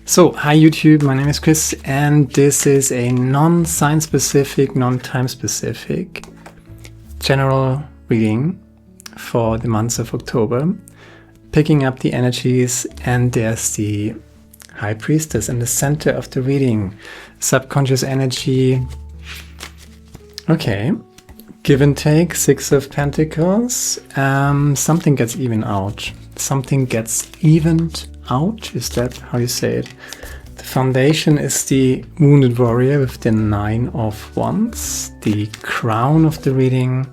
So, hi YouTube, my name is Chris, and this is a non-sign specific, non-time specific general reading for the month of October, picking up the energies, and there's the High Priestess in the center of the reading, subconscious energy. Okay, give and take, Six of Pentacles, something gets even out, something gets evened out, is that how you say it? The foundation is the Wounded Warrior with the Nine of Wands, the crown of the reading,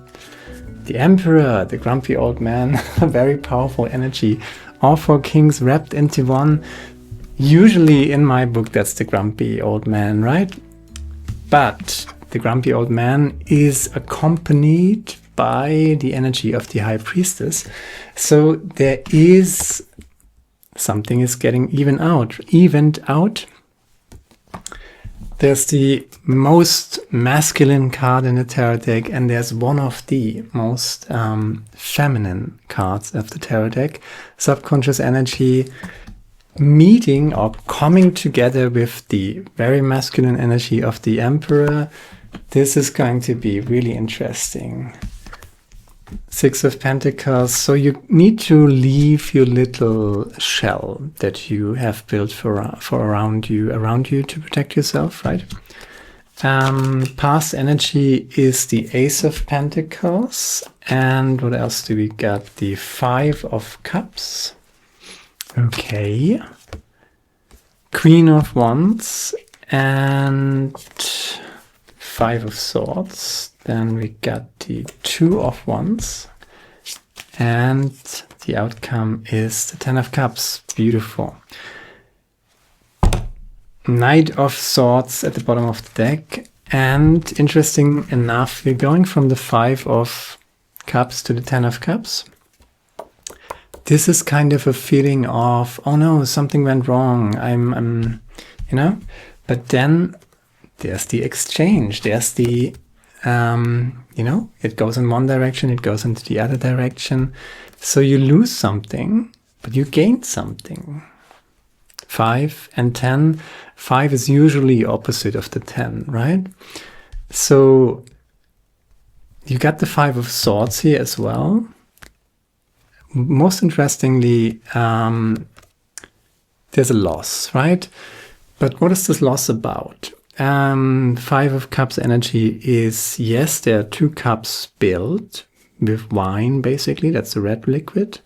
the Emperor, the grumpy old man, a very powerful energy, all four kings wrapped into one. Usually in my book that's the grumpy old man, right? But the grumpy old man is accompanied by the energy of the High Priestess, so there is something is getting evened out. There's the most masculine card in the tarot deck, and there's one of the most feminine cards of the tarot deck. Subconscious energy meeting or coming together with the very masculine energy of the Emperor. This is going to be really interesting. Six of Pentacles. So you need to leave your little shell that you have built for around you to protect yourself, right? Past energy is the Ace of Pentacles. And what else do we got? The Five of Cups. Okay. Queen of Wands and Five of Swords. Then we got the Two of Wands, and the outcome is the Ten of Cups. Beautiful. Knight of Swords at the bottom of the deck, and interesting enough, we're going from the Five of Cups to the Ten of Cups. This is kind of a feeling of, oh no, something went wrong. I'm but then there's the exchange. There's the it goes in one direction, it goes into the other direction. So you lose something, but you gain something. 5 and 10. 5 is usually opposite of the 10, right? So you got the Five of Swords here as well. Most interestingly, there's a loss, right? But what is this loss about? Five of Cups energy is, yes, there are 2 cups spilled with wine, basically, that's the red liquid,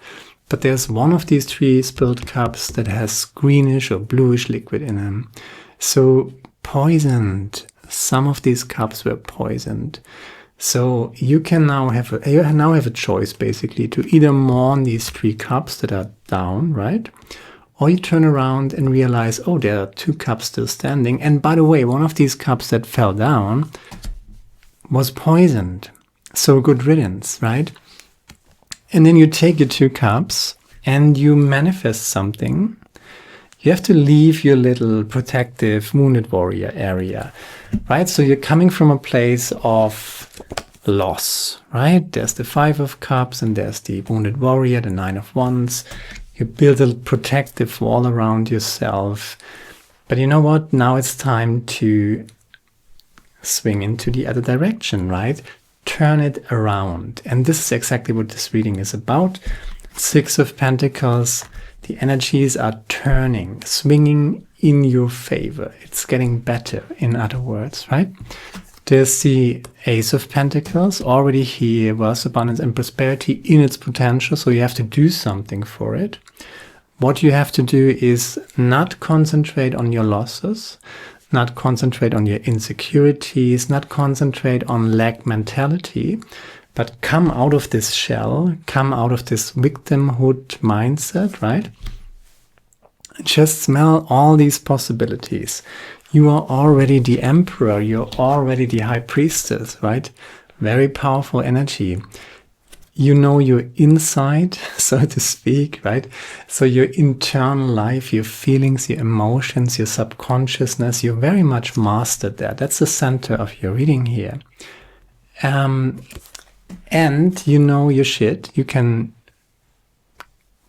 but there's one of these 3 spilled cups that has greenish or bluish liquid in them. So poisoned, some of these cups were poisoned. So you now have a choice, basically, to either mourn these 3 cups that are down, right? Or you turn around and realize, oh, there are 2 cups still standing. And by the way, one of these cups that fell down was poisoned. So good riddance, right? And then you take your 2 cups and you manifest something. You have to leave your little protective Wounded Warrior area, right? So you're coming from a place of loss, right? There's the Five of Cups and there's the Wounded Warrior, the Nine of Wands. You build a protective wall around yourself. But you know what? Now it's time to swing into the other direction, right? Turn it around. And this is exactly what this reading is about. Six of Pentacles. The energies are turning, swinging in your favor. It's getting better, in other words, right? There's the Ace of Pentacles, already here, wealth, abundance, and prosperity in its potential, so you have to do something for it. What you have to do is not concentrate on your losses, not concentrate on your insecurities, not concentrate on lack mentality, but come out of this shell, come out of this victimhood mindset, right? Just smell all these possibilities. You are already the Emperor, you're already the High Priestess, right? Very powerful energy. You know your inside, so to speak, right? So your internal life, your feelings, your emotions, your subconsciousness, you're very much mastered there. That's the center of your reading here. And you know your shit. You can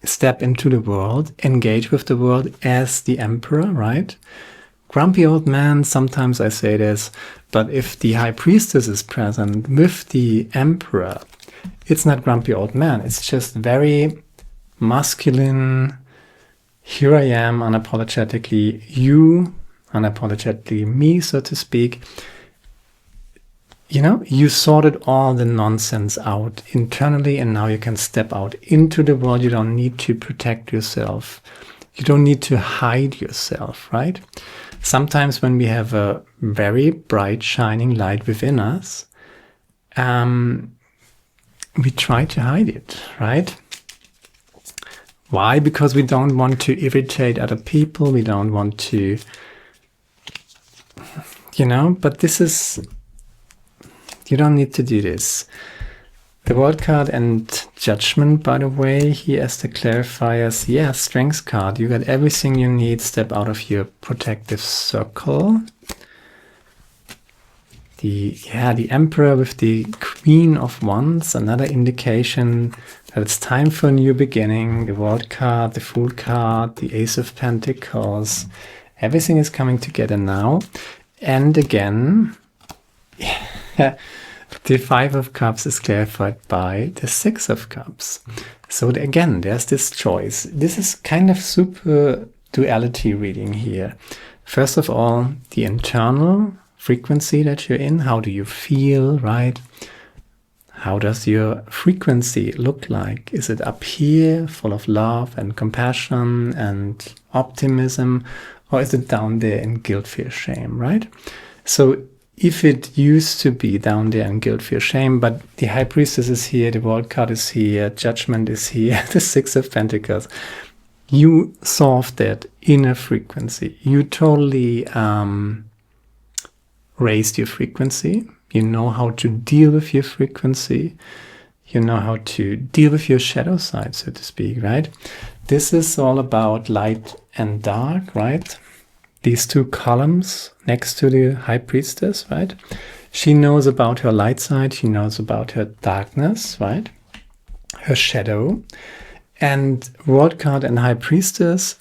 step into the world, engage with the world as the emperor, right? Grumpy old man, sometimes I say this, but if the high priestess is present with the emperor, it's not grumpy old man. It's just very masculine. Here I am, unapologetically you, unapologetically me, so to speak. You know, you sorted all the nonsense out internally, and now you can step out into the world. You don't need to protect yourself. You don't need to hide yourself, right? Sometimes when we have a very bright, shining light within us, we try to hide it, right? Why? Because we don't want to irritate other people. We don't want to, you know, but this is, you don't need to do this. The World card and Judgment, by the way, here as the clarifiers. Yeah, Strength card. You got everything you need. Step out of your protective circle. The Emperor with the Queen of Wands, another indication that it's time for a new beginning. The World card, the Fool card, the Ace of Pentacles. Everything is coming together now. And again, the Five of Cups is clarified by the Six of Cups. So again, there's this choice. This is kind of super duality reading here. First of all, the internal frequency that you're in. How do you feel, right? How does your frequency look like? Is it up here, full of love and compassion and optimism? Or is it down there in guilt, fear, shame, right? So if it used to be down there in guilt, fear, shame, but the High Priestess is here, the World card is here, Judgment is here, the Six of Pentacles, you solved that inner frequency. You totally raised your frequency. You know how to deal with your frequency. You know how to deal with your shadow side, so to speak, right? This is all about light and dark, right? These two columns next to the High Priestess, right? She knows about her light side. She knows about her darkness, right? Her shadow. And World card and High Priestess,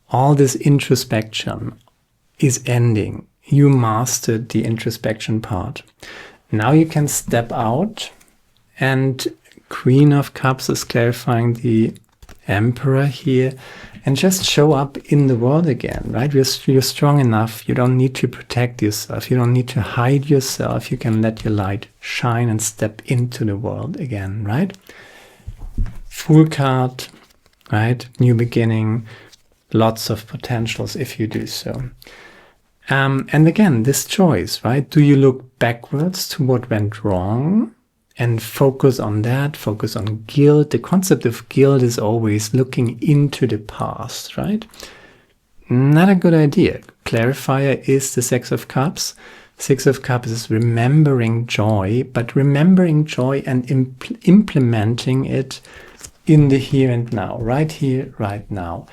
all this introspection is ending. You mastered the introspection part. Now you can step out, and Queen of Cups is clarifying the Emperor here, and just show up in the world again, right? You're strong enough. You don't need to protect yourself. You don't need to hide yourself. You can let your light shine and step into the world again, right? Fool card, right? New beginning, lots of potentials if you do so. And again, this choice, right? Do you look backwards to what went wrong and focus on that, focus on guilt? The concept of guilt is always looking into the past, right? Not a good idea. Clarifier is the Six of Cups. Six of Cups is remembering joy, but remembering joy and implementing it in the here and now, right here, right now.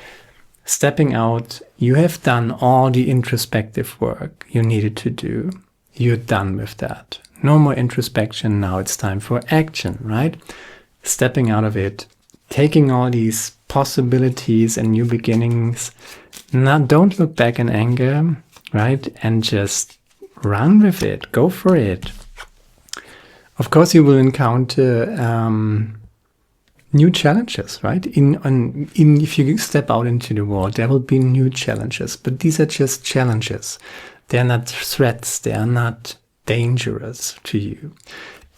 Stepping out, you have done all the introspective work you needed to do. You're done with that. No more introspection. Now it's time for action, right? Stepping out of it, taking all these possibilities and new beginnings. Now don't look back in anger, right? And just run with it. Go for it. Of course, you will encounter new challenges, right? If you step out into the world, there will be new challenges, but these are just challenges. They're not threats. They are not dangerous to you.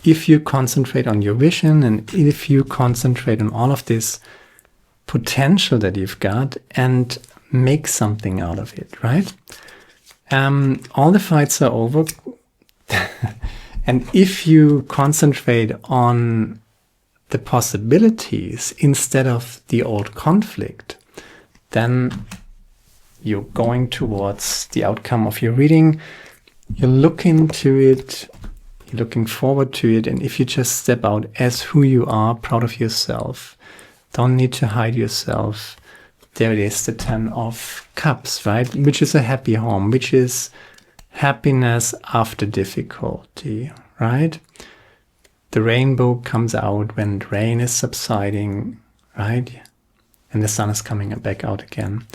If you concentrate on your vision and if you concentrate on all of this potential that you've got and make something out of it, right? All the fights are over. And if you concentrate on the possibilities instead of the old conflict, then you're going towards the outcome of your reading. You're looking to it, you're looking forward to it, and if you just step out as who you are, proud of yourself, don't need to hide yourself. There it is, the Ten of Cups, right? Which is a happy home, which is happiness after difficulty, right? The rainbow comes out when the rain is subsiding, right? and the sun is coming back out again.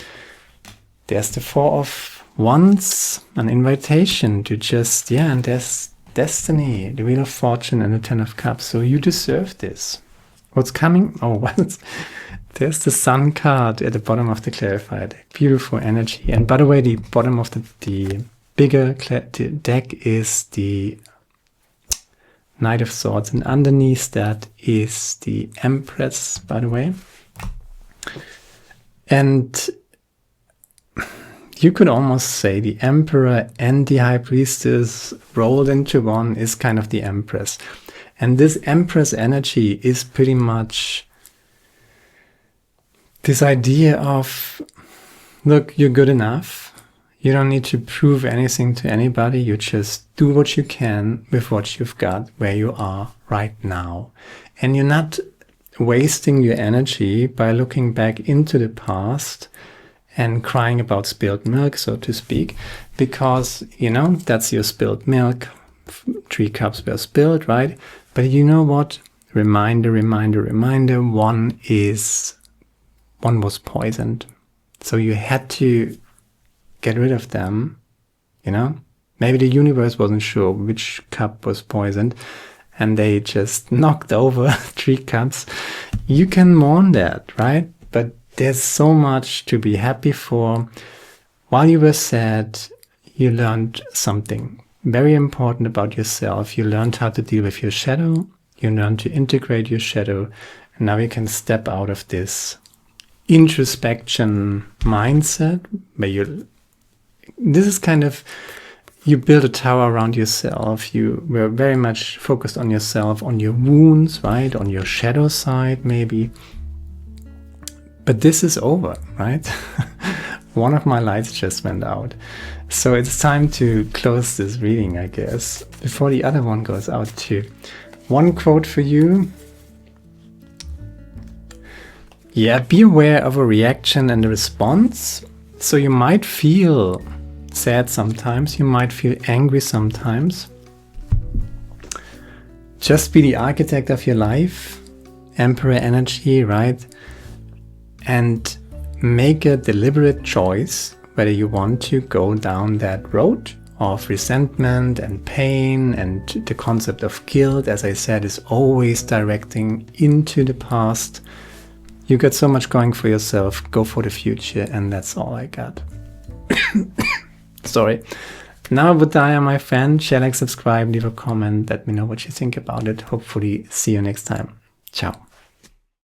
There's the Four of Wands, an invitation to just, and there's Destiny, the Wheel of Fortune, and the Ten of Cups. So you deserve this. What's coming? There's the Sun card at the bottom of the clarifier deck. Beautiful energy. And by the way, the bottom of the bigger deck is the Knight of Swords, and underneath that is the Empress, by the way. And you could almost say the Emperor and the High Priestess rolled into one is kind of the Empress. And this Empress energy is pretty much this idea of, look, you're good enough. You don't need to prove anything to anybody. You just do what you can with what you've got where you are right now. And you're not wasting your energy by looking back into the past and crying about spilled milk, so to speak, because, that's your spilled milk. 3 cups were spilled, right? But you know what? Reminder. One was poisoned. So you had to get rid of them, Maybe the universe wasn't sure which cup was poisoned and they just knocked over 3 cups. You can mourn that, right? But there's so much to be happy for. While you were sad, you learned something very important about yourself. You learned how to deal with your shadow. You learned to integrate your shadow. And now you can step out of this introspection mindset where this is kind of, you build a tower around yourself. You were very much focused on yourself, on your wounds, right? On your shadow side, maybe. But this is over, right? One of my lights just went out. So it's time to close this reading, I guess, before the other one goes out too. One quote for you. Be aware of a reaction and a response. So you might feel sad sometimes, you might feel angry sometimes. Just be the architect of your life, Emperor energy, right? And make a deliberate choice whether you want to go down that road of resentment and pain, and the concept of guilt, as I said, is always directing into the past. You got so much going for yourself, go for the future, and that's all I got. Sorry. Now, Budaya, my friend, share, like, subscribe, leave a comment, let me know what you think about it. Hopefully see you next time. Ciao.